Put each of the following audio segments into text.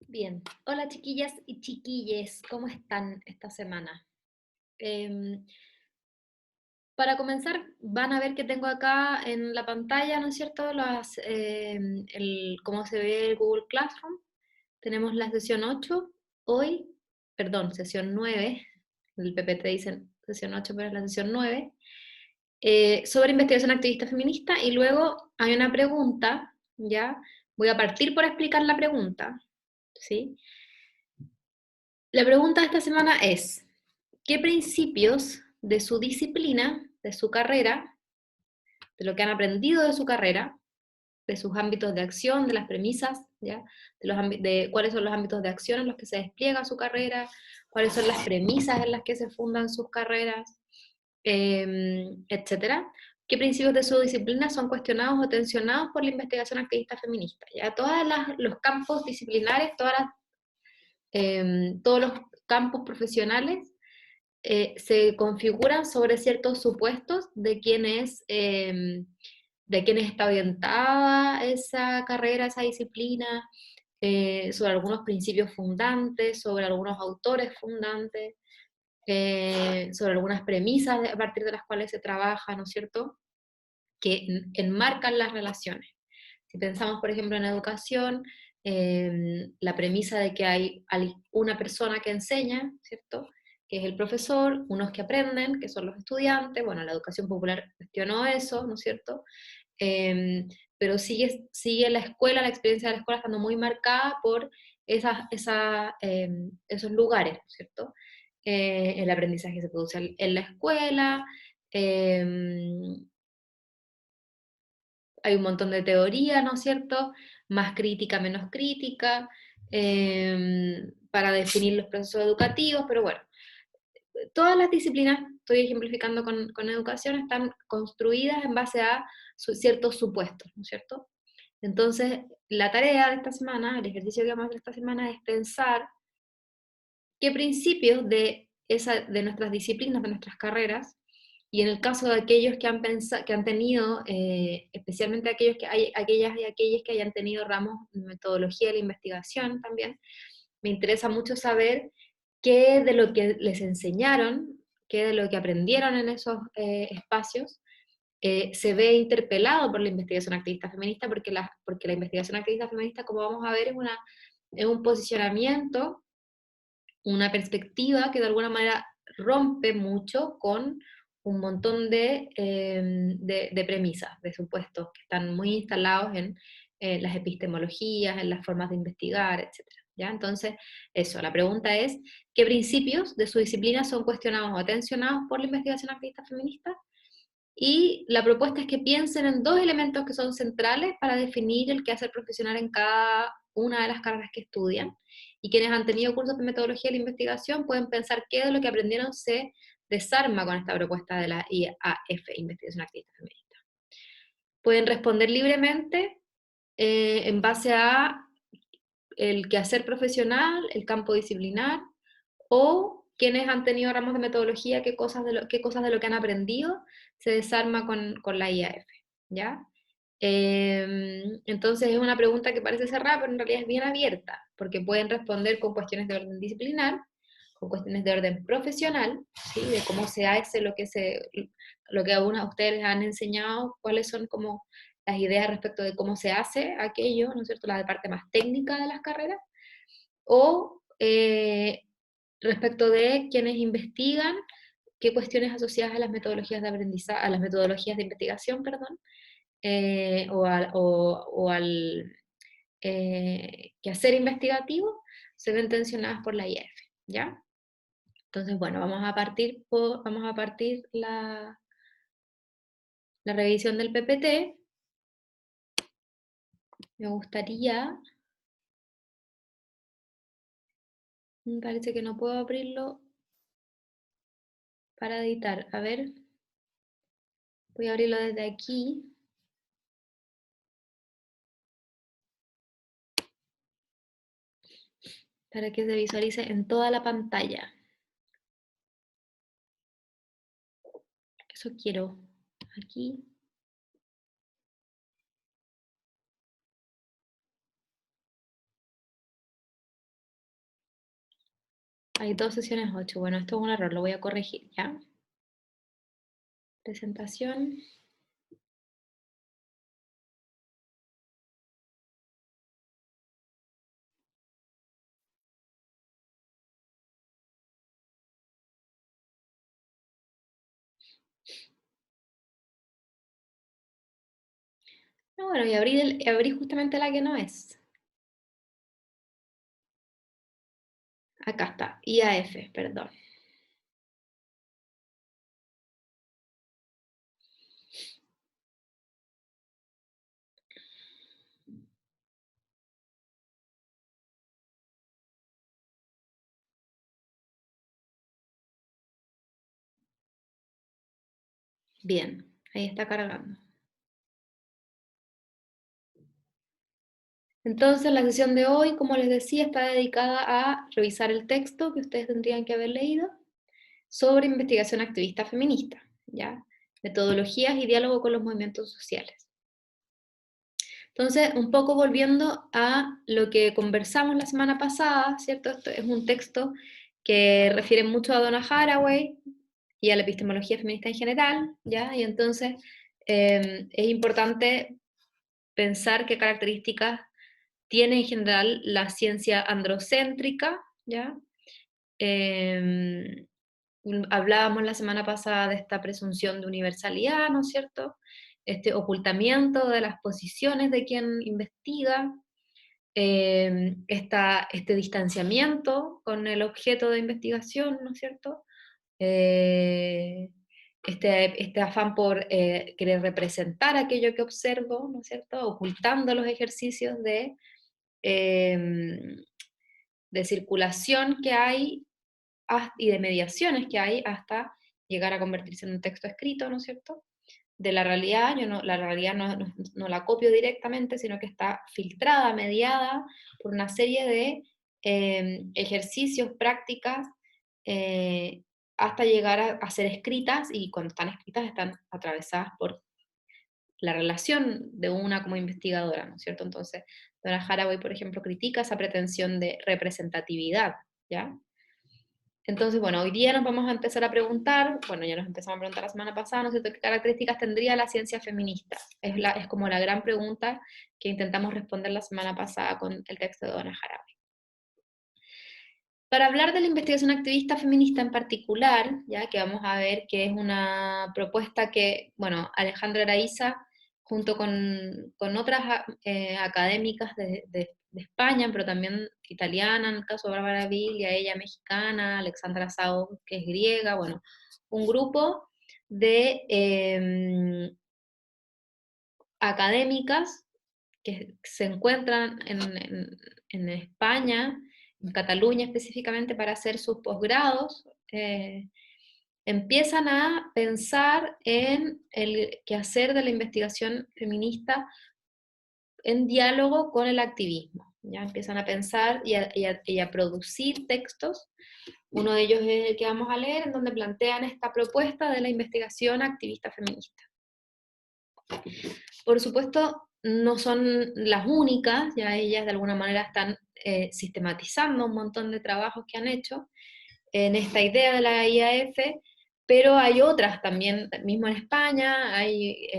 Bien, hola chiquillas y chiquilles, ¿cómo están esta semana? Em, para comenzar, van a ver que tengo acá en la pantalla, ¿no es cierto?, cómo se ve el Google Classroom. Tenemos la sesión 8 hoy, perdón, sesión 9, el PPT dice sesión 8, pero es la sesión 9, sobre investigación activista feminista, y luego hay una pregunta, ¿ya? Voy a partir por explicar la pregunta, ¿sí? La pregunta de esta semana es, ¿qué principios de su disciplina, de su carrera, de lo que han aprendido de su carrera, de sus ámbitos de acción, de las premisas, ¿ya? De cuáles son los ámbitos de acción en los que se despliega su carrera, cuáles son las premisas en las que se fundan sus carreras, etcétera? ¿Qué principios de su disciplina son cuestionados o tensionados por la investigación activista feminista? ¿Ya? Los campos disciplinares, todos los campos profesionales se configuran sobre ciertos supuestos de quién está orientada esa carrera, esa disciplina, sobre algunos principios fundantes, sobre algunos autores fundantes, sobre algunas premisas a partir de las cuales se trabaja, ¿no es cierto?, que enmarcan las relaciones. Si pensamos, por ejemplo, en educación, la premisa de que hay una persona que enseña, ¿cierto?, que es el profesor, unos que aprenden, que son los estudiantes. Bueno, la educación popular cuestionó eso, ¿no es cierto? Eh, pero sigue la escuela, la experiencia de la escuela estando muy marcada por esos lugares, ¿no es cierto? El aprendizaje se produce en la escuela, eh, hay un montón de teoría, ¿no es cierto? Más crítica, menos crítica, para definir los procesos educativos, pero bueno, todas las disciplinas, estoy ejemplificando con educación, están construidas en base a ciertos supuestos, ¿no es cierto? Entonces, la tarea de esta semana, el ejercicio que vamos a hacer esta semana es pensar qué principios de nuestras disciplinas, de nuestras carreras, y en el caso de aquellos que han tenido, especialmente aquellas y aquellos que hayan tenido ramos de metodología de la investigación también, me interesa mucho saber qué de lo que les enseñaron, qué de lo que aprendieron en esos espacios, se ve interpelado por la investigación activista feminista, porque la investigación activista feminista, como vamos a ver, es un posicionamiento, una perspectiva que de alguna manera rompe mucho con un montón de premisas, de supuestos que están muy instalados en las epistemologías, en las formas de investigar, etcétera. ¿Ya? Entonces, eso, la pregunta es, ¿qué principios de su disciplina son cuestionados o tensionados por la investigación activista feminista? Y la propuesta es que piensen en dos elementos que son centrales para definir el quehacer profesional en cada una de las carreras que estudian. Y quienes han tenido cursos de metodología de la investigación pueden pensar qué de lo que aprendieron se desarma con esta propuesta de la IAF, Investigación Activista Feminista. Pueden responder libremente en base a el quehacer profesional, el campo disciplinar, o quienes han tenido ramos de metodología, qué cosas de lo que han aprendido se desarma con la IAF, ¿ya? Entonces es una pregunta que parece cerrada, pero en realidad es bien abierta, porque pueden responder con cuestiones de orden disciplinar, con cuestiones de orden profesional, ¿sí? De cómo se hace lo que a ustedes les han enseñado, cuáles son como las ideas respecto de cómo se hace aquello, ¿no es cierto?, la parte más técnica de las carreras, o respecto de quienes investigan, qué cuestiones asociadas a las metodologías de aprendizaje, a las metodologías de investigación, perdón, o al quehacer investigativo se ven tensionadas por la IEF, ¿ya? Entonces, bueno, vamos a partir la revisión del PPT. Me parece que no puedo abrirlo para editar. A ver, voy a abrirlo desde aquí. Para que se visualice en toda la pantalla. Eso quiero. Aquí. Hay 2 sesiones 8. Bueno, esto es un error, lo voy a corregir, ¿ya? Presentación. No, bueno, y abrí justamente la que no es. Acá está, IAF, perdón. Bien, ahí está cargando. Entonces, la sesión de hoy, como les decía, está dedicada a revisar el texto que ustedes tendrían que haber leído sobre investigación activista feminista, ¿ya? Metodologías y diálogo con los movimientos sociales. Entonces, un poco volviendo a lo que conversamos la semana pasada, ¿cierto? Esto es un texto que refiere mucho a Donna Haraway y a la epistemología feminista en general, ¿ya? Y entonces es importante pensar qué características tiene en general la ciencia androcéntrica, ¿ya? Eh, Hablábamos la semana pasada de esta presunción de universalidad, ¿no es cierto? Este ocultamiento de las posiciones de quien investiga, este distanciamiento con el objeto de investigación, ¿no es cierto? Eh, este afán por querer representar aquello que observo, ¿no es cierto? Ocultando los ejercicios eh, de circulación que hay y de mediaciones que hay hasta llegar a convertirse en un texto escrito, ¿no es cierto? De la realidad, yo no, la realidad no la copio directamente, sino que está filtrada, mediada por una serie de ejercicios, prácticas, hasta llegar a ser escritas, y cuando están escritas están atravesadas por la relación de una como investigadora, ¿no es cierto? Entonces, Donna Haraway, por ejemplo, critica esa pretensión de representatividad, ¿ya? Entonces, bueno, hoy día nos vamos a empezar a preguntar, bueno, ya nos empezamos a preguntar la semana pasada, ¿no es cierto?, ¿qué características tendría la ciencia feminista? Es como la gran pregunta que intentamos responder la semana pasada con el texto de Donna Haraway. Para hablar de la investigación activista feminista en particular, ya que vamos a ver que es una propuesta que, bueno, Alejandra Araiza, junto con otras académicas de España, pero también italiana, en el caso de Bárbara Viglia, ella mexicana, Alexandra Sao, que es griega, bueno, un grupo de académicas que se encuentran en España, en Cataluña específicamente, para hacer sus posgrados, empiezan a pensar en el quehacer de la investigación feminista en diálogo con el activismo. Ya empiezan a pensar y a producir textos. Uno de ellos es el que vamos a leer, en donde plantean esta propuesta de la investigación activista feminista. Por supuesto, no son las únicas, ya ellas de alguna manera están sistematizando un montón de trabajos que han hecho en esta idea de la IAF, pero hay otras también, mismo en España, hay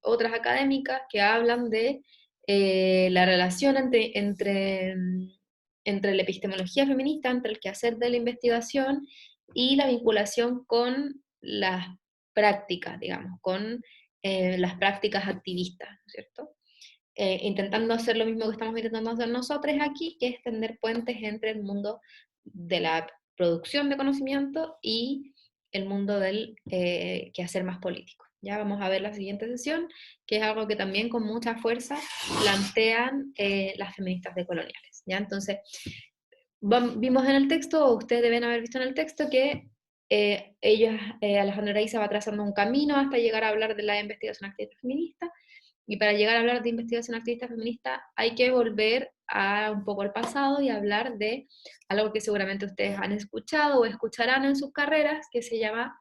otras académicas que hablan de la relación entre la epistemología feminista, entre el quehacer de la investigación y la vinculación con las prácticas, digamos, con las prácticas activistas, ¿no es cierto? Intentando hacer lo mismo que estamos intentando hacer nosotros aquí, que es tender puentes entre el mundo de la producción de conocimiento y el mundo del quehacer más político. Ya vamos a ver la siguiente sesión, que es algo que también con mucha fuerza plantean las feministas decoloniales. ¿Ya? Entonces, vimos en el texto, o ustedes deben haber visto en el texto, que Alejandra Araiza va trazando un camino hasta llegar a hablar de la investigación activista feminista, y para llegar a hablar de investigación activista feminista hay que volver a un poco al pasado y hablar de algo que seguramente ustedes han escuchado o escucharán en sus carreras, que se llama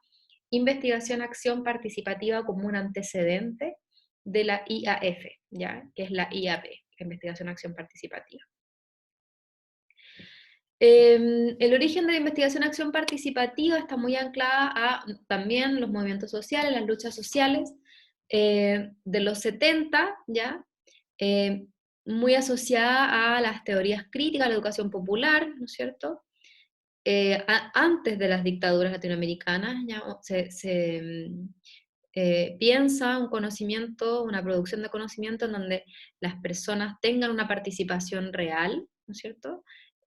investigación acción participativa como un antecedente de la IAF, ¿ya? Que es la IAP, investigación acción participativa. El origen de la investigación acción participativa está muy anclada a también los movimientos sociales, las luchas sociales de los 70, ¿ya? Eh, muy asociada a las teorías críticas, a la educación popular, ¿no es cierto? Antes de las dictaduras latinoamericanas, ya piensa un conocimiento, una producción de conocimiento en donde las personas tengan una participación real, ¿no es cierto?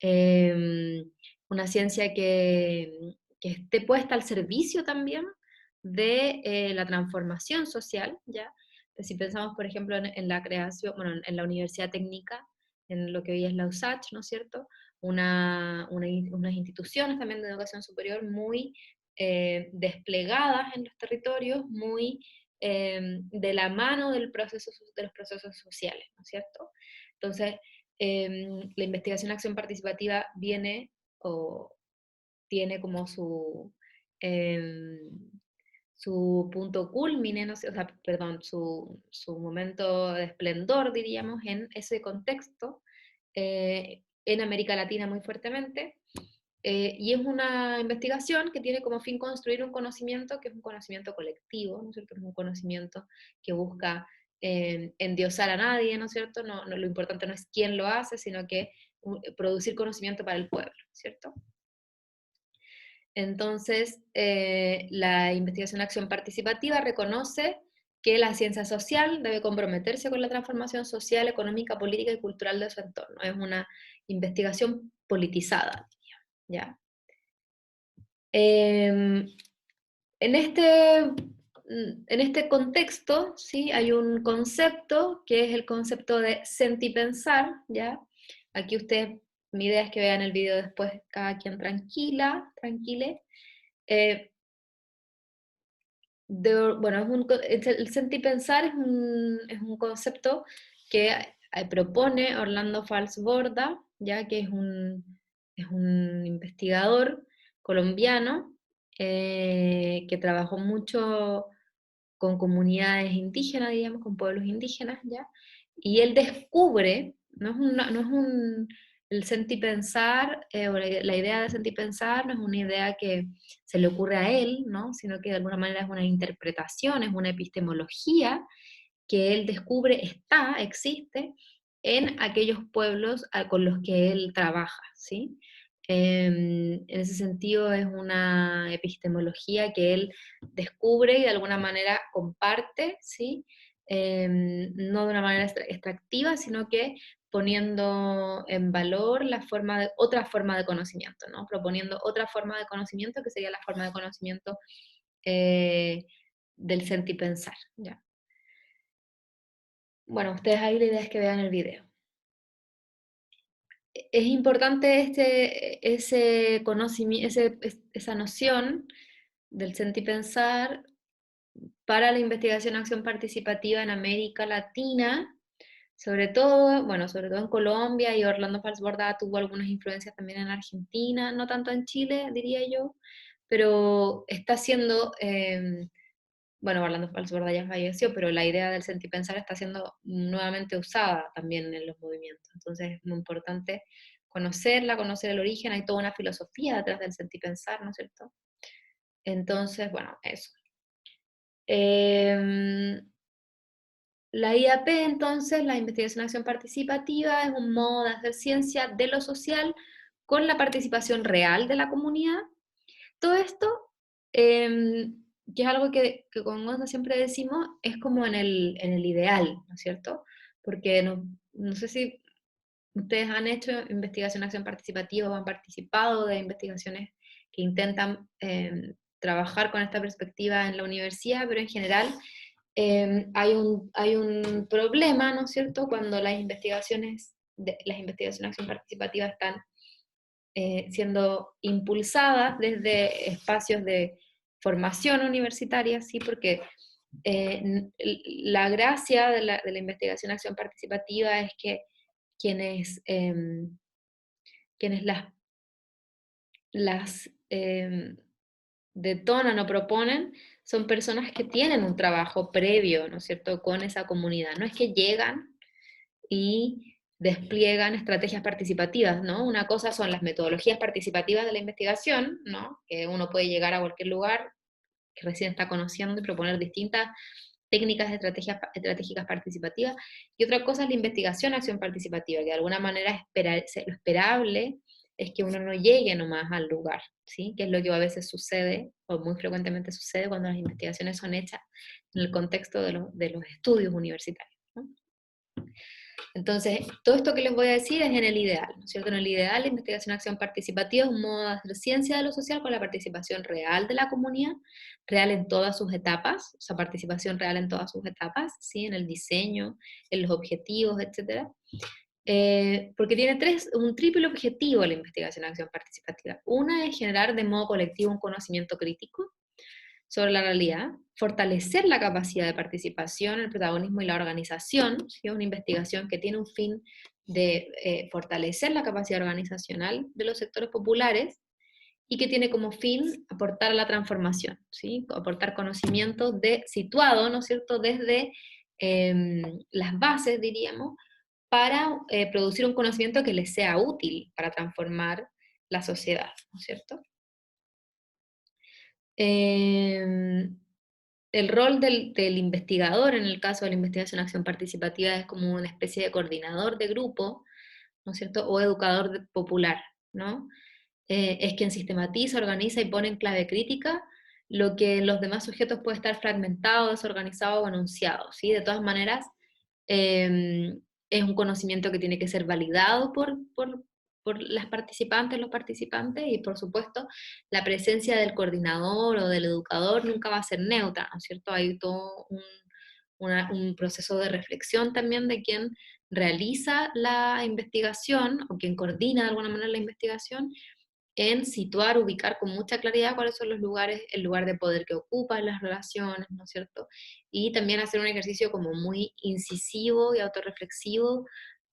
Eh, una ciencia que esté puesta al servicio también de la transformación social, ¿ya? Si pensamos, por ejemplo, en la creación, bueno, en la Universidad Técnica, en lo que hoy es la USACH, ¿no es cierto? Unas instituciones también de educación superior muy desplegadas en los territorios, muy de la mano de los procesos sociales, ¿no es cierto? Entonces, la investigación acción participativa viene o tiene como eh, su punto culmine, no sé, o sea, perdón, su momento de esplendor, diríamos, en ese contexto, en América Latina muy fuertemente, y es una investigación que tiene como fin construir un conocimiento que es un conocimiento colectivo, ¿no es cierto? Es un conocimiento que busca endiosar a nadie, ¿no es cierto? Lo importante no es quién lo hace, sino que producir conocimiento para el pueblo, ¿cierto? Entonces, la investigación acción participativa reconoce que la ciencia social debe comprometerse con la transformación social, económica, política y cultural de su entorno. Es una investigación politizada, ¿ya? En este contexto, ¿sí? Hay un concepto que es el concepto de sentipensar, ¿ya? Aquí ustedes, mi idea es que vean el video después cada quien tranquile. Eh, bueno, el sentipensar es un concepto que propone Orlando Falsborda, ya que es un investigador colombiano que trabajó mucho con comunidades indígenas, digamos, con pueblos indígenas, ¿ya? Y él descubre, el sentipensar, o la idea de sentipensar no es una idea que se le ocurre a él, ¿no? Sino que de alguna manera es una interpretación, es una epistemología que él descubre existe en aquellos pueblos con los que él trabaja, ¿sí? En ese sentido es una epistemología que él descubre y de alguna manera comparte, ¿sí? No de una manera extractiva, sino que poniendo en valor otra forma de conocimiento, ¿no? Proponiendo otra forma de conocimiento que sería la forma de conocimiento eh, del sentipensar, ¿ya? Bueno, ustedes ahí la idea es que vean el video. Es importante ese conocimiento, esa noción del sentipensar para la investigación acción participativa en América Latina, sobre todo en Colombia, y Orlando Falsborda tuvo algunas influencias también en Argentina, no tanto en Chile, diría yo, pero está siendo bueno, Orlando Falsborda ya falleció, pero la idea del sentipensar está siendo nuevamente usada también en los movimientos. Entonces es muy importante conocerla, conocer el origen, hay toda una filosofía detrás del sentipensar, ¿no es cierto? Entonces, bueno, eso. Eh, la IAP, entonces, la investigación en acción participativa, es un modo de hacer ciencia de lo social con la participación real de la comunidad. Todo esto, que es algo que con Gonza siempre decimos, es como en el ideal, ¿no es cierto? Porque no sé si ustedes han hecho investigación de acción participativa o han participado de investigaciones que intentan trabajar con esta perspectiva en la universidad, pero en general hay un problema, ¿no es cierto?, cuando las investigaciones de acción participativa están siendo impulsadas desde espacios de formación universitaria, ¿sí? Porque la gracia de la investigación de acción participativa es que quienes, quienes las detonan o proponen son personas que tienen un trabajo previo, ¿no es cierto?, con esa comunidad. No es que llegan y despliegan estrategias participativas, ¿no? Una cosa son las metodologías participativas de la investigación, ¿no? Que uno puede llegar a cualquier lugar que recién está conociendo y proponer distintas técnicas estratégicas participativas, y otra cosa es la investigación acción participativa, que de alguna manera lo esperable es que uno no llegue nomás al lugar, ¿sí? Que es lo que a veces sucede, o muy frecuentemente sucede cuando las investigaciones son hechas en el contexto de los estudios universitarios, ¿no? Entonces, todo esto que les voy a decir es en el ideal, ¿no es cierto? En el ideal, la investigación acción participativa es un modo de hacer ciencia de lo social con la participación real de la comunidad, real en todas sus etapas, o sea, participación real en todas sus etapas, ¿sí? En el diseño, en los objetivos, etcétera. Porque tiene un triple objetivo la investigación acción participativa. Una es generar de modo colectivo un conocimiento crítico sobre la realidad, fortalecer la capacidad de participación, el protagonismo y la organización, ¿sí? Una investigación que tiene un fin de fortalecer la capacidad organizacional de los sectores populares y que tiene como fin aportar a la transformación, ¿sí? Aportar conocimiento situado, ¿no es cierto?, desde las bases, diríamos, para producir un conocimiento que les sea útil para transformar la sociedad, ¿no es cierto? Eh, el rol del investigador, en el caso de la investigación acción participativa, es como una especie de coordinador de grupo, ¿no es cierto?, o educador popular, ¿no? Es quien sistematiza, organiza y pone en clave crítica lo que en los demás sujetos puede estar fragmentado, desorganizado o enunciado, ¿sí? De todas maneras, eh, es un conocimiento que tiene que ser validado por las participantes, los participantes, y por supuesto, la presencia del coordinador o del educador nunca va a ser neutra, ¿no es cierto? Hay todo un proceso de reflexión también de quien realiza la investigación o quien coordina de alguna manera la investigación en situar, ubicar con mucha claridad cuáles son los lugares, el lugar de poder que ocupan las relaciones, ¿no es cierto? Y también hacer un ejercicio como muy incisivo y autorreflexivo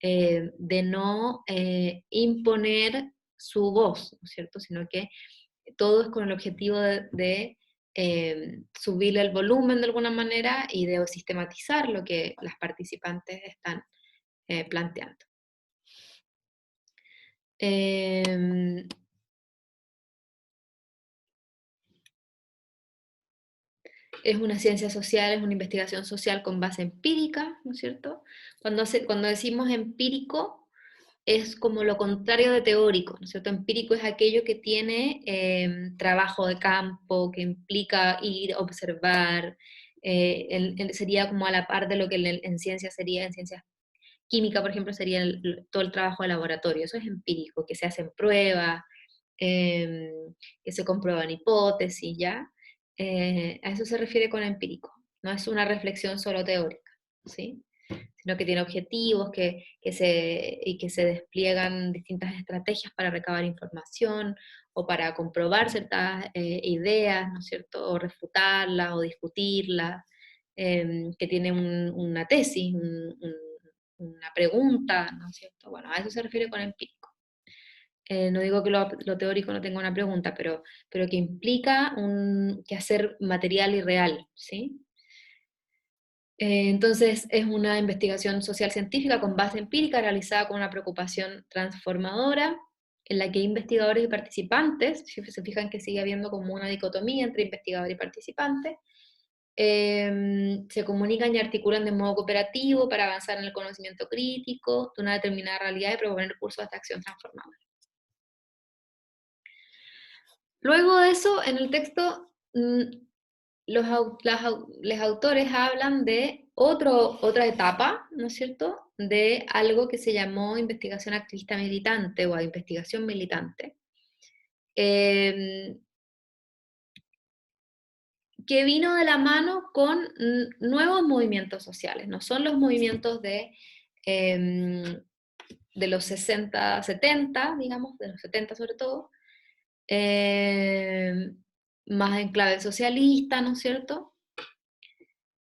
de no imponer su voz, ¿no es cierto? Sino que todo es con el objetivo de subir el volumen de alguna manera y de sistematizar lo que las participantes están planteando. Eh, es una ciencia social, es una investigación social con base empírica, ¿no es cierto? Cuando decimos empírico, es como lo contrario de teórico, ¿no es cierto? Empírico es aquello que tiene trabajo de campo, que implica ir, observar, sería como a la par de lo que en ciencia sería, en ciencias química, por ejemplo, sería todo el trabajo de laboratorio, eso es empírico, que se hacen pruebas, eh, que se comprueban hipótesis, ¿ya? A eso se refiere con empírico, no es una reflexión solo teórica, ¿sí? Sino que tiene objetivos y que se despliegan distintas estrategias para recabar información o para comprobar ciertas ideas, ¿no es cierto? O refutarlas o discutirlas, que tiene una tesis, una pregunta, ¿no es cierto? Bueno, a eso se refiere con empírico. No digo que lo teórico no tenga una pregunta, pero que implica un quehacer material y real, ¿sí? Entonces, es una investigación social científica con base empírica realizada con una preocupación transformadora, en la que investigadores y participantes, si se fijan que sigue habiendo como una dicotomía entre investigador y participante, se comunican y articulan de modo cooperativo para avanzar en el conocimiento crítico de una determinada realidad y proponer cursos de acción transformadora. Luego de eso, en el texto, los autores hablan de otra etapa, ¿no es cierto?, de algo que se llamó investigación activista militante o investigación militante, eh, que vino de la mano con nuevos movimientos sociales, no son los movimientos eh, de los 60, 70, digamos, de los 70 sobre todo, eh, más en clave socialista, ¿no es cierto?,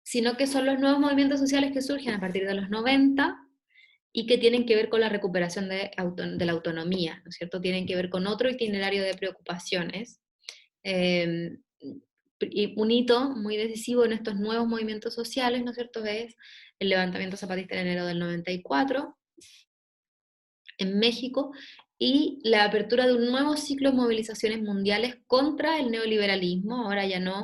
sino que son los nuevos movimientos sociales que surgen a partir de los 90 y que tienen que ver con la recuperación de la autonomía, ¿no es cierto? Tienen que ver con otro itinerario de preocupaciones. Eh, y un hito muy decisivo en estos nuevos movimientos sociales, ¿no es cierto?, es el levantamiento zapatista en enero del 94, en México, y la apertura de un nuevo ciclo de movilizaciones mundiales contra el neoliberalismo, ahora ya no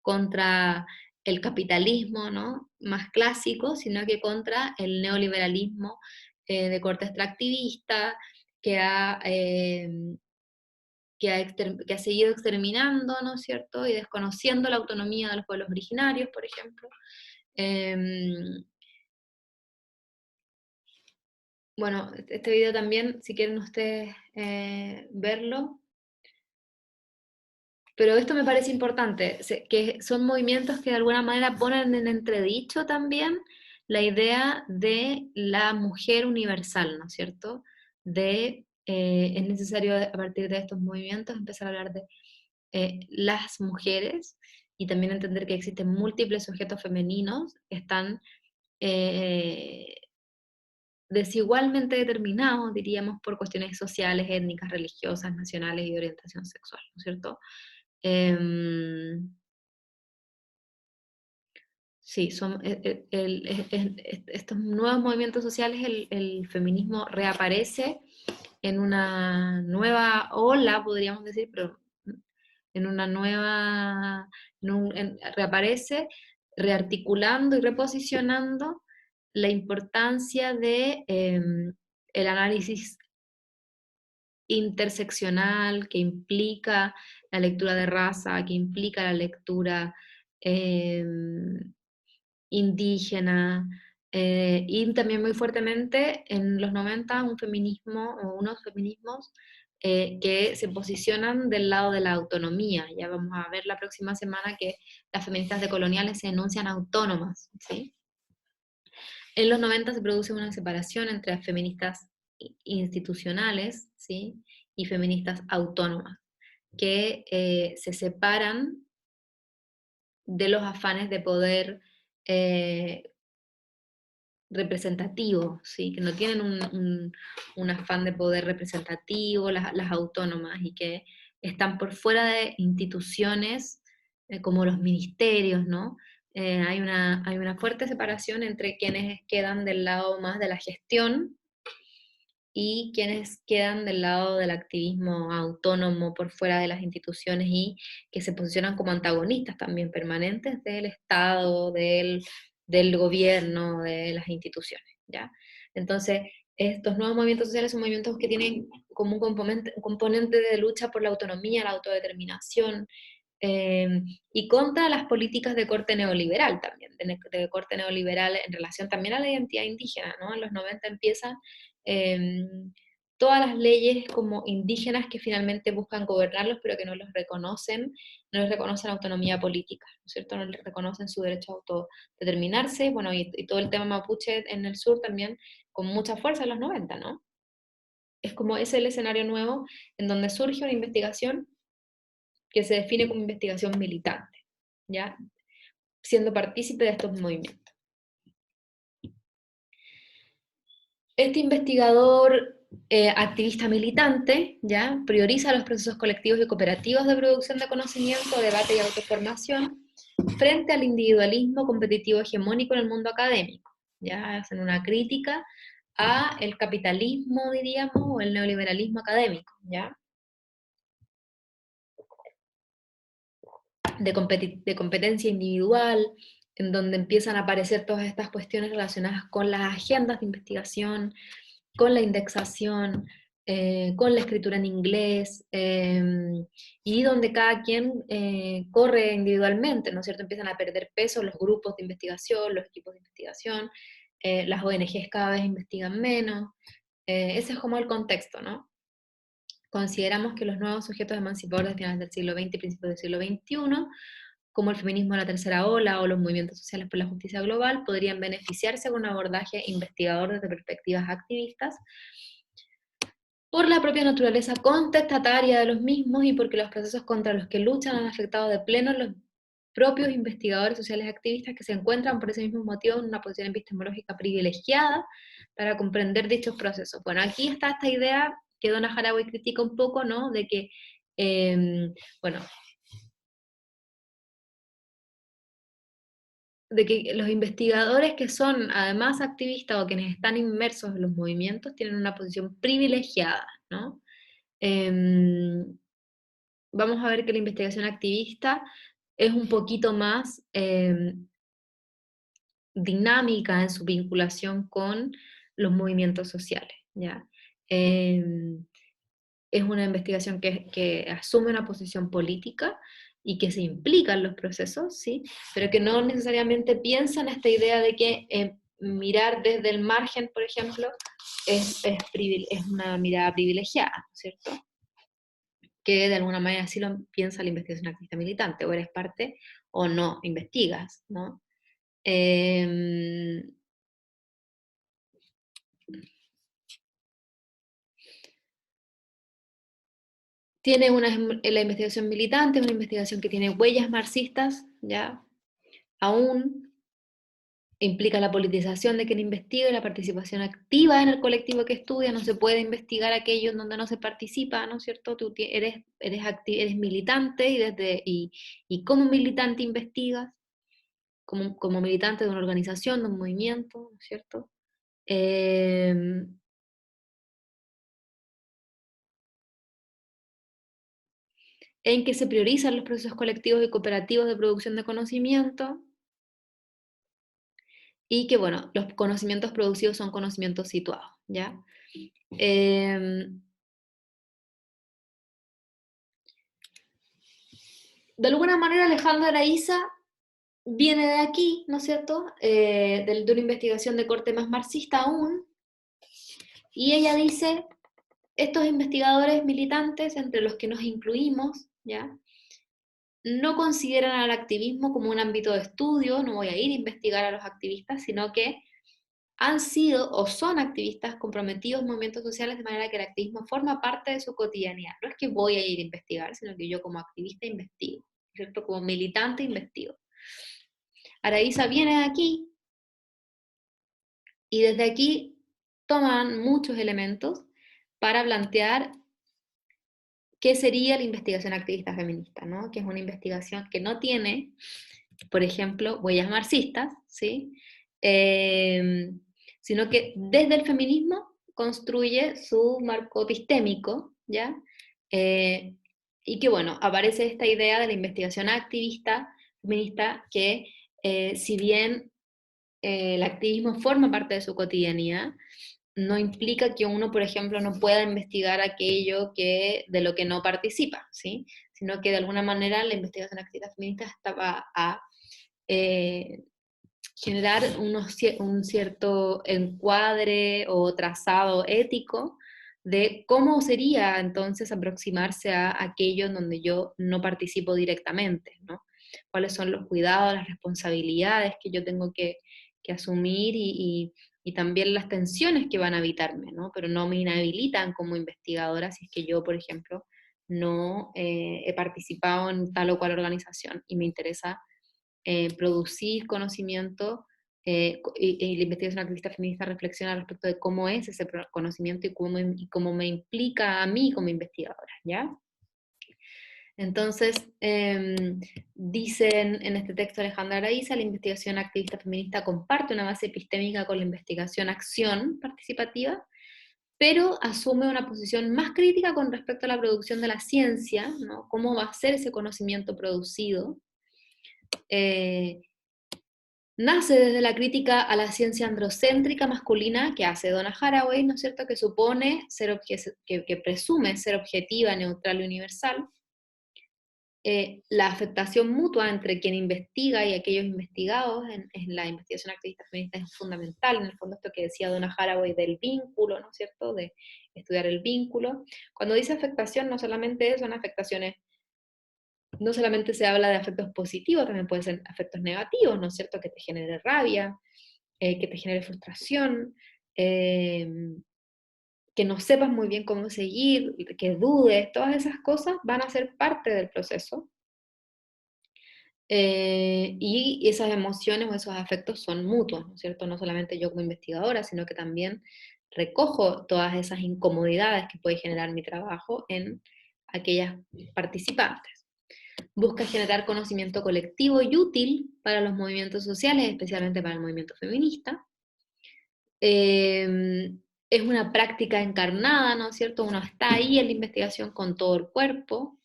contra el capitalismo, ¿no?, más clásico, sino que contra el neoliberalismo de corte extractivista, que ha, que ha seguido exterminando, ¿no es cierto?, y desconociendo la autonomía de los pueblos originarios, por ejemplo. Eh, bueno, este video también, si quieren ustedes verlo, pero esto me parece importante, que son movimientos que de alguna manera ponen en entredicho también la idea de la mujer universal, ¿no es cierto? Es necesario a partir de estos movimientos empezar a hablar de las mujeres y también entender que existen múltiples sujetos femeninos que están eh, desigualmente determinados, diríamos, por cuestiones sociales, étnicas, religiosas, nacionales y de orientación sexual, ¿no es cierto? Em, sí, estos nuevos movimientos sociales, el feminismo reaparece en una nueva ola, podríamos decir, pero en una nueva, reaparece rearticulando y reposicionando la importancia de el análisis interseccional que implica la lectura de raza, que implica la lectura eh, indígena, y también muy fuertemente en los 90 un feminismo o unos feminismos que se posicionan del lado de la autonomía. Ya vamos a ver la próxima semana que las feministas decoloniales se enuncian autónomas, ¿sí? En los 90 se produce una separación entre las feministas institucionales, ¿sí?, y feministas autónomas, que se separan de los afanes de poder eh, representativo, ¿sí?, que no tienen un afán de poder representativo, las autónomas, y que están por fuera de instituciones como los ministerios, ¿no? Hay una fuerte separación entre quienes quedan del lado más de la gestión y quienes quedan del lado del activismo autónomo por fuera de las instituciones y que se posicionan como antagonistas también permanentes del Estado, del gobierno, de las instituciones, ¿ya? Entonces, estos nuevos movimientos sociales son movimientos que tienen como un componente de lucha por la autonomía, la autodeterminación, y contra las políticas de corte neoliberal también, de corte neoliberal en relación también a la identidad indígena, ¿no? En los 90 empiezan todas las leyes como indígenas que finalmente buscan gobernarlos, pero que no los reconocen, no les reconocen autonomía política, ¿no es cierto? No les reconocen su derecho a autodeterminarse, bueno, y todo el tema mapuche en el sur también, con mucha fuerza en los 90, ¿no? Es como es el escenario nuevo en donde surge una investigación que se define como investigación militante, ¿ya? Siendo partícipe de estos movimientos. Este investigador activista militante, ¿ya?, prioriza los procesos colectivos y cooperativos de producción de conocimiento, debate y autoformación frente al individualismo competitivo hegemónico en el mundo académico. ¿Ya? Hacen una crítica a el capitalismo, diríamos, o el neoliberalismo académico, ¿ya?, de competencia individual, en donde empiezan a aparecer todas estas cuestiones relacionadas con las agendas de investigación, con la indexación, con la escritura en inglés, y donde cada quien corre individualmente, ¿no es cierto? Empiezan a perder peso los grupos de investigación, los equipos de investigación, las ONGs cada vez investigan menos, ese es como el contexto, ¿no? Consideramos que los nuevos sujetos emancipadores de finales del siglo XX y principios del siglo XXI, como el feminismo de la tercera ola o los movimientos sociales por la justicia global, podrían beneficiarse con un abordaje investigador desde perspectivas activistas, por la propia naturaleza contestataria de los mismos y porque los procesos contra los que luchan han afectado de pleno a los propios investigadores sociales activistas que se encuentran por ese mismo motivo en una posición epistemológica privilegiada para comprender dichos procesos. Bueno, aquí está esta idea que Donna Haraway critica un poco, ¿no?, de que, bueno, de que los investigadores que son además activistas o quienes están inmersos en los movimientos tienen una posición privilegiada, ¿no? Vamos a ver que la investigación activista es un poquito más dinámica en su vinculación con los movimientos sociales, ¿ya? Es una investigación que asume una posición política y que se implica en los procesos, ¿sí? Pero que no necesariamente piensa en esta idea de que mirar desde el margen, por ejemplo, es una mirada privilegiada, ¿cierto? Que de alguna manera sí lo piensa la investigación activista militante, o eres parte o no investigas, ¿no? Eh, Tiene la investigación militante, es una investigación que tiene huellas marxistas, ¿ya? Aún implica la politización de quien investiga y la participación activa en el colectivo que estudia. No se puede investigar aquello en donde no se participa, ¿no es cierto? Tú eres militante y como militante investigas, como militante de una organización, de un movimiento, ¿no es cierto? Eh, en que se priorizan los procesos colectivos y cooperativos de producción de conocimiento, y que, bueno, los conocimientos producidos son conocimientos situados, ¿ya? Eh, de alguna manera Alejandra Araiza viene de aquí, ¿no es cierto? De una investigación de corte más marxista aún, y ella dice, estos investigadores militantes, entre los que nos incluimos, ¿ya? No consideran al activismo como un ámbito de estudio, no voy a ir a investigar a los activistas, sino que han sido o son activistas comprometidos en movimientos sociales de manera que el activismo forma parte de su cotidianidad. No es que voy a ir a investigar, sino que yo como activista investigo, ¿cierto? Como militante investigo. Araiza viene de aquí y desde aquí toman muchos elementos para plantear qué sería la investigación activista feminista, ¿no? Que es una investigación que no tiene, por ejemplo, huellas marxistas, ¿sí? Eh, Sino que desde el feminismo construye su marco epistémico, ¿ya? Eh, y que, bueno, aparece esta idea de la investigación activista feminista que, si bien el activismo forma parte de su cotidianidad, no implica que uno, por ejemplo, no pueda investigar aquello de lo que no participa, ¿sí? Sino que de alguna manera la investigación activista feminista estaba a eh, generar un cierto encuadre o trazado ético de cómo sería entonces aproximarse a aquello en donde yo no participo directamente, ¿no? Cuáles son los cuidados, las responsabilidades que yo tengo que asumir y también las tensiones que van a habitarme, ¿no? Pero no me inhabilitan como investigadora si es que yo, por ejemplo, no he participado en tal o cual organización y me interesa producir conocimiento, y la investigación activista feminista reflexiona respecto de cómo es ese conocimiento y cómo me implica a mí como investigadora, ¿ya? Entonces, dicen en este texto Alejandra Araiza, la investigación activista feminista comparte una base epistémica con la investigación-acción participativa, pero asume una posición más crítica con respecto a la producción de la ciencia, ¿no? Cómo va a ser ese conocimiento producido, eh, nace desde la crítica a la ciencia androcéntrica masculina que hace Donna Haraway, ¿no es cierto?, que supone que presume ser objetiva, neutral y universal. La afectación mutua entre quien investiga y aquellos investigados en la investigación activista feminista es fundamental, en el fondo esto que decía Donna Haraway del vínculo, ¿no es cierto?, de estudiar el vínculo. Cuando dice afectación, no solamente son afectaciones, no solamente se habla de afectos positivos, también pueden ser afectos negativos, ¿no es cierto?, que te genere rabia, que te genere frustración, eh, que no sepas muy bien cómo seguir, que dudes, todas esas cosas van a ser parte del proceso. Y esas emociones o esos afectos son mutuos, ¿no es cierto? No solamente yo como investigadora, sino que también recojo todas esas incomodidades que puede generar mi trabajo en aquellas participantes. Busca generar conocimiento colectivo y útil para los movimientos sociales, especialmente para el movimiento feminista. Es una práctica encarnada, ¿no es cierto? Uno está ahí en la investigación con todo el cuerpo.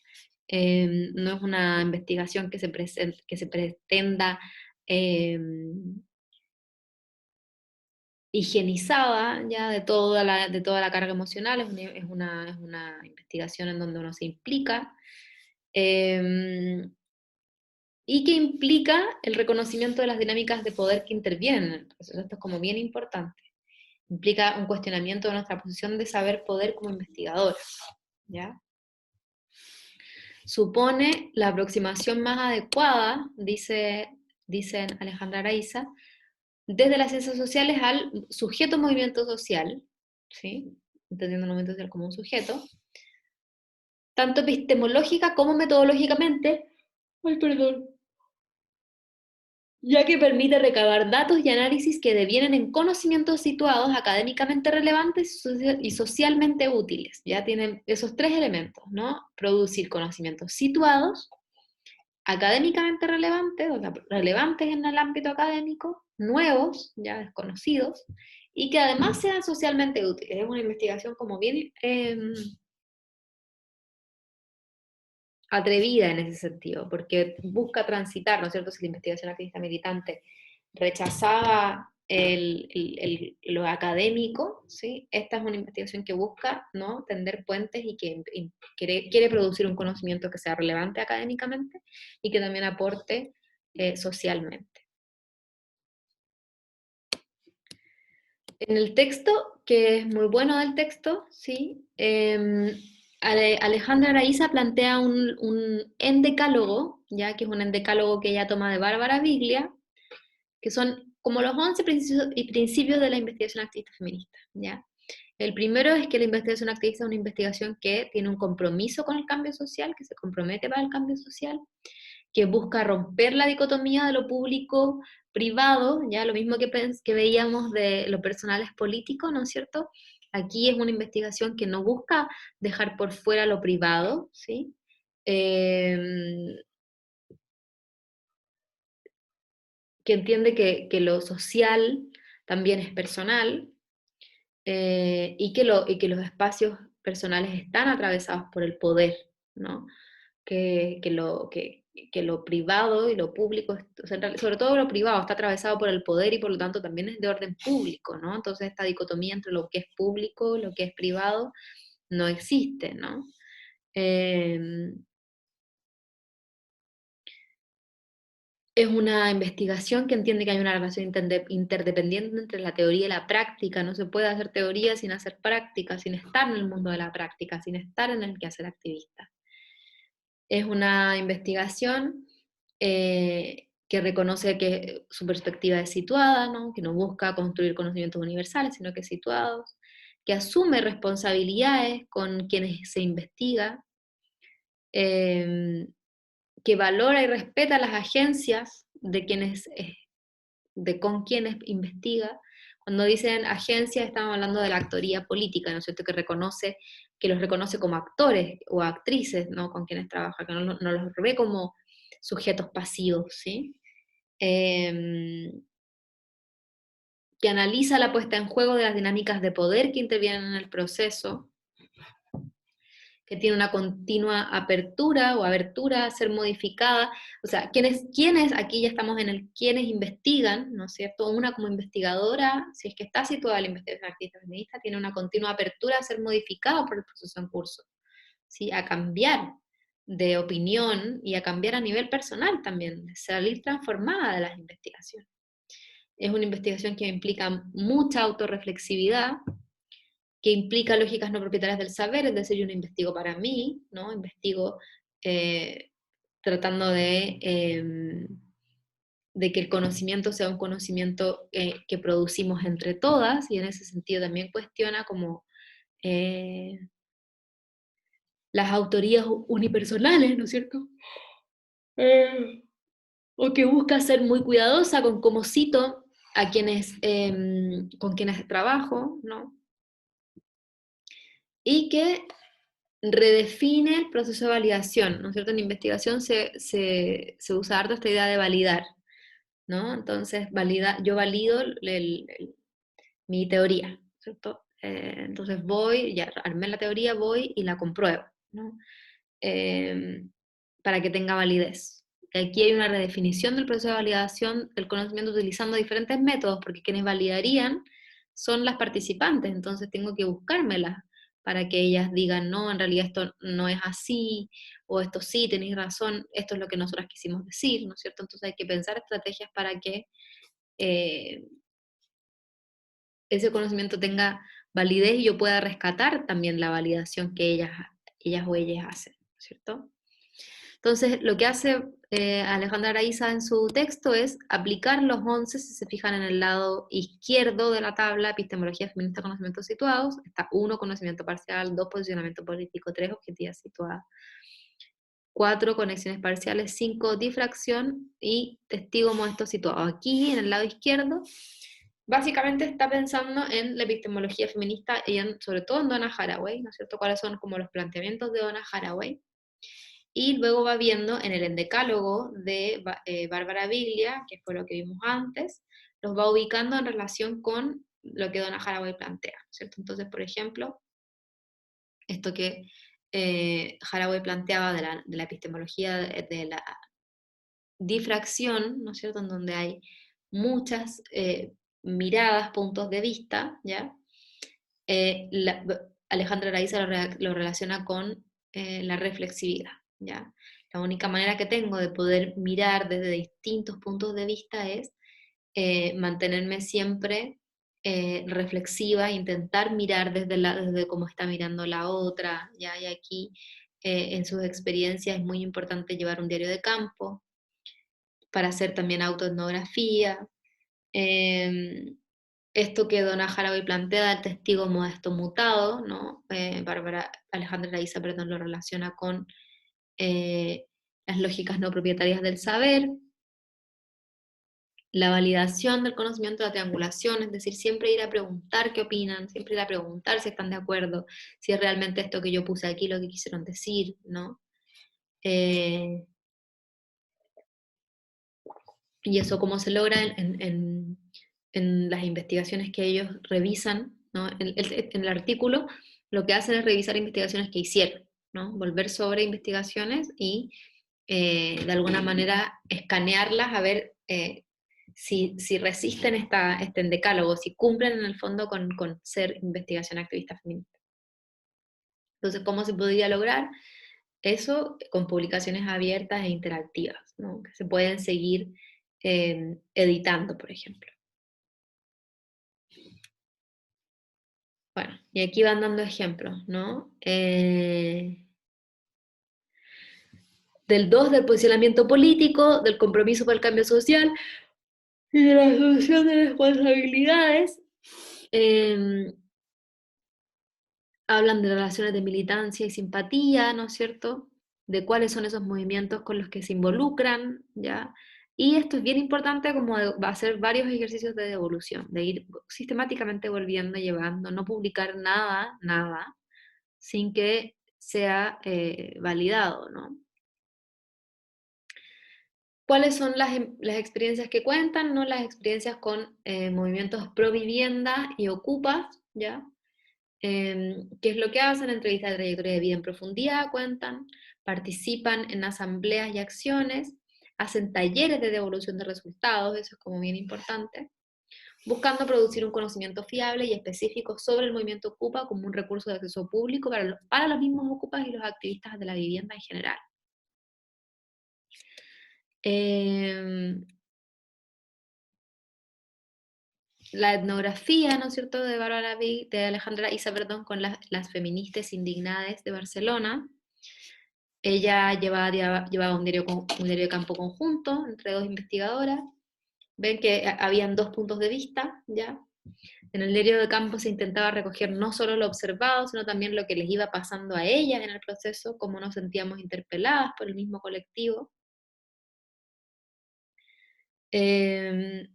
No es una investigación que se pretenda eh, higienizada ya de toda la carga emocional, es una investigación en donde uno se implica. Eh, y que implica el reconocimiento de las dinámicas de poder que intervienen en el proceso. Esto es como bien importante. Implica un cuestionamiento de nuestra posición de saber poder como investigadora, ¿ya? Supone la aproximación más adecuada, dicen Alejandra Araiza, desde las ciencias sociales al sujeto movimiento social, ¿sí? Entendiendo el movimiento social como un sujeto, tanto epistemológica como metodológicamente, ay, perdón, ya que permite recabar datos y análisis que devienen en conocimientos situados académicamente relevantes y socialmente útiles. Ya tienen esos tres elementos, ¿no? Producir conocimientos situados, académicamente relevantes, o sea, relevantes en el ámbito académico, nuevos, ya desconocidos, y que además sean socialmente útiles. Es una investigación como bien atrevida en ese sentido, porque busca transitar, ¿no es cierto? Si la investigación activista militante rechazaba lo académico, ¿sí? Esta es una investigación que busca, ¿no?, tender puentes y que quiere producir un conocimiento que sea relevante académicamente y que también aporte socialmente. En el texto, que es muy bueno del texto, ¿sí? Alejandra Araiza plantea un endecálogo, ya que es un endecálogo que ella toma de Bárbara Biglia, que son como los 11 principios de la investigación activista feminista, ¿ya? El primero es que la investigación activista es una investigación que tiene un compromiso con el cambio social, que se compromete para el cambio social, que busca romper la dicotomía de lo público privado, ya lo mismo que veíamos de lo personal es político, ¿no es cierto? Aquí es una investigación que no busca dejar por fuera lo privado, ¿sí? Eh, que entiende que lo social también es personal, y que los espacios personales están atravesados por el poder, ¿no? Que, que, lo, que, que lo privado y lo público, o sea, sobre todo lo privado, está atravesado por el poder y por lo tanto también es de orden público, ¿no? Entonces esta dicotomía entre lo que es público y lo que es privado no existe, ¿no? Eh, es una investigación que entiende que hay una relación interdependiente entre la teoría y la práctica. No se puede hacer teoría sin hacer práctica, sin estar en el mundo de la práctica, sin estar en el quehacer activista. Es una investigación que reconoce que su perspectiva es situada, ¿no? Que no busca construir conocimientos universales, sino que situados, que asume responsabilidades con quienes se investiga, eh, que valora y respeta las agencias de quienes de con quienes investiga. Cuando dicen agencias, estamos hablando de la actoría política, ¿no es cierto? Que los reconoce como actores o actrices, ¿no? Con quienes trabaja, que no los ve como sujetos pasivos, ¿sí? Eh, que analiza la puesta en juego de las dinámicas de poder que intervienen en el proceso, que tiene una continua apertura o abertura a ser modificada. O sea, quienes aquí ya estamos en el quienes investigan, ¿no es cierto? Una como investigadora, si es que está situada la investigación activista feminista, tiene una continua apertura a ser modificada por el proceso en curso, ¿sí? A cambiar de opinión y a cambiar a nivel personal también, de salir transformada de las investigaciones. Es una investigación que implica mucha autorreflexividad, que implica lógicas no propietarias del saber, es decir, yo no investigo para mí, ¿no? Investigo eh, tratando de que el conocimiento sea un conocimiento que producimos entre todas, y en ese sentido también cuestiona como eh, las autorías unipersonales, ¿no es cierto? Eh, o que busca ser muy cuidadosa con cómo cito a quienes, con quienes trabajo, ¿no? Y que redefine el proceso de validación, ¿no es cierto? En investigación se usa harto esta idea de validar, ¿no? Entonces, yo valido mi teoría, ¿cierto? Entonces voy, ya armé la teoría, voy y la compruebo, ¿no? Eh, para que tenga validez. Y aquí hay una redefinición del proceso de validación del conocimiento utilizando diferentes métodos, porque quienes validarían son las participantes, entonces tengo que buscármelas para que ellas digan, no, en realidad esto no es así, o esto sí, tenéis razón, esto es lo que nosotras quisimos decir, ¿no es cierto? Entonces hay que pensar estrategias para que eh, ese conocimiento tenga validez y yo pueda rescatar también la validación que ellas o ellas hacen, ¿cierto? Entonces, lo que hace Alejandra Araiza en su texto es aplicar los 11, si se fijan en el lado izquierdo de la tabla, epistemología feminista, conocimientos situados, está 1, conocimiento parcial, 2, posicionamiento político, 3, objetividad situada, 4, conexiones parciales, 5, difracción y testigo modesto situado. Aquí, en el lado izquierdo, básicamente está pensando en la epistemología feminista y sobre todo en Donna Haraway, ¿no es cierto? ¿Cuáles son como los planteamientos de Donna Haraway? Y luego va viendo en el endecálogo de Bárbara Biglia, que fue lo que vimos antes, los va ubicando en relación con lo que Donna Haraway plantea, ¿cierto? Entonces, por ejemplo, esto que Haraway planteaba de la epistemología de la difracción, ¿no es cierto?, en donde hay muchas miradas, puntos de vista, ¿ya? Alejandra Araiza lo relaciona con la reflexividad, ¿ya? La única manera que tengo de poder mirar desde distintos puntos de vista es mantenerme siempre reflexiva, intentar mirar desde cómo está mirando la otra, ¿ya? Y aquí en sus experiencias es muy importante llevar un diario de campo, para hacer también autoetnografía. Esto que Donna Haraway plantea del testigo modesto mutado, ¿no? Alejandra Araiza, perdón, lo relaciona con eh, las lógicas no propietarias del saber, la validación del conocimiento, la triangulación, es decir, siempre ir a preguntar qué opinan, siempre ir a preguntar si están de acuerdo, si es realmente esto que yo puse aquí lo que quisieron decir, ¿no? Eh, y eso cómo se logra en las investigaciones que ellos revisan, ¿no? En el artículo lo que hacen es revisar investigaciones que hicieron, ¿no? Volver sobre investigaciones y de alguna manera escanearlas a ver si resisten este decálogo, si cumplen en el fondo con ser investigación activista feminista. Entonces, ¿cómo se podría lograr? Eso con publicaciones abiertas e interactivas, ¿no? Que se pueden seguir editando, por ejemplo. Bueno, y aquí van dando ejemplos, ¿no? Del 2 del posicionamiento político, del compromiso por el cambio social y de la asunción de responsabilidades. Hablan de relaciones de militancia y simpatía, ¿no es cierto? De cuáles son esos movimientos con los que se involucran, ¿ya? Y esto es bien importante como va a hacer varios ejercicios de devolución, de ir sistemáticamente volviendo, llevando, no publicar nada, sin que sea validado, ¿no? ¿Cuáles son las experiencias que cuentan? ¿No? Las experiencias con movimientos pro vivienda y ocupas, ¿ya? ¿Qué es lo que hacen? Entrevistas de trayectoria de vida en profundidad, cuentan, participan en asambleas y acciones, hacen talleres de devolución de resultados, eso es como bien importante, buscando producir un conocimiento fiable y específico sobre el movimiento Ocupa como un recurso de acceso público para los mismos ocupas y los activistas de la vivienda en general. Eh, la etnografía, ¿no es cierto?, de Alejandra Isa, perdón, con las feministas indignadas de Barcelona. Ella llevaba un diario de campo conjunto entre dos investigadoras. Ven que habían dos puntos de vista, ¿ya? En el diario de campo se intentaba recoger no solo lo observado, sino también lo que les iba pasando a ellas en el proceso, cómo nos sentíamos interpeladas por el mismo colectivo. Eh,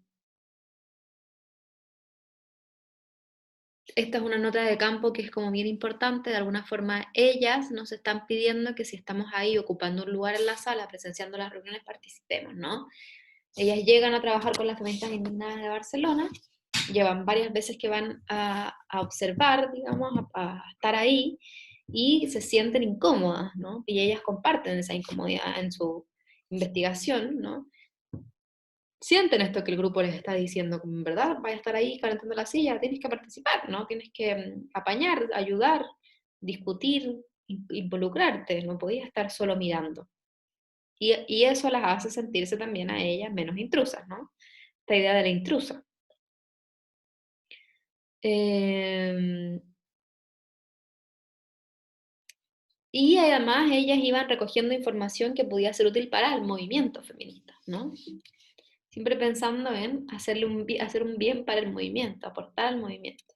esta es una nota de campo que es como bien importante, de alguna forma ellas nos están pidiendo que si estamos ahí ocupando un lugar en la sala, presenciando las reuniones, participemos, ¿no? Ellas llegan a trabajar con las feministas indignadas de Barcelona, llevan varias veces que van a observar, digamos, a estar ahí, y se sienten incómodas, ¿no? Y ellas comparten esa incomodidad en su investigación, ¿no? Sienten esto que el grupo les está diciendo, como en verdad, vaya a estar ahí calentando la silla, tienes que participar, ¿no? Tienes que apañar, ayudar, discutir, involucrarte, no podías estar solo mirando. Y eso las hace sentirse también a ellas menos intrusas, ¿no? Esta idea de la intrusa. Eh, y además ellas iban recogiendo información que podía ser útil para el movimiento feminista, ¿no? Siempre pensando en hacer un bien para el movimiento, aportar al movimiento.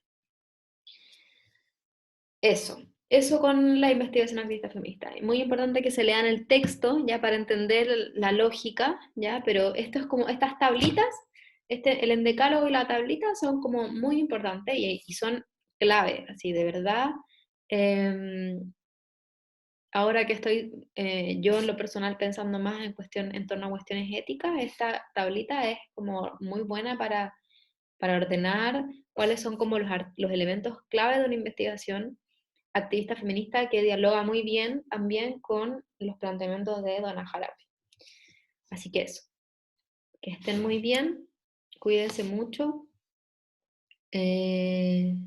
Eso con la investigación activista feminista. Es muy importante que se lean el texto ya para entender la lógica, ya, pero esto es como estas tablitas, el endecálogo y la tablita son como muy importantes y son clave, así de verdad. Eh, Ahora que estoy yo en lo personal pensando más en torno a cuestiones éticas, esta tablita es como muy buena para ordenar cuáles son como los elementos clave de una investigación activista feminista que dialoga muy bien también con los planteamientos de Donna Haraway. Así que eso, que estén muy bien, cuídense mucho. eh,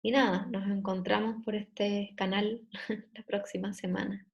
y nada, nos encontramos por este canal la próxima semana.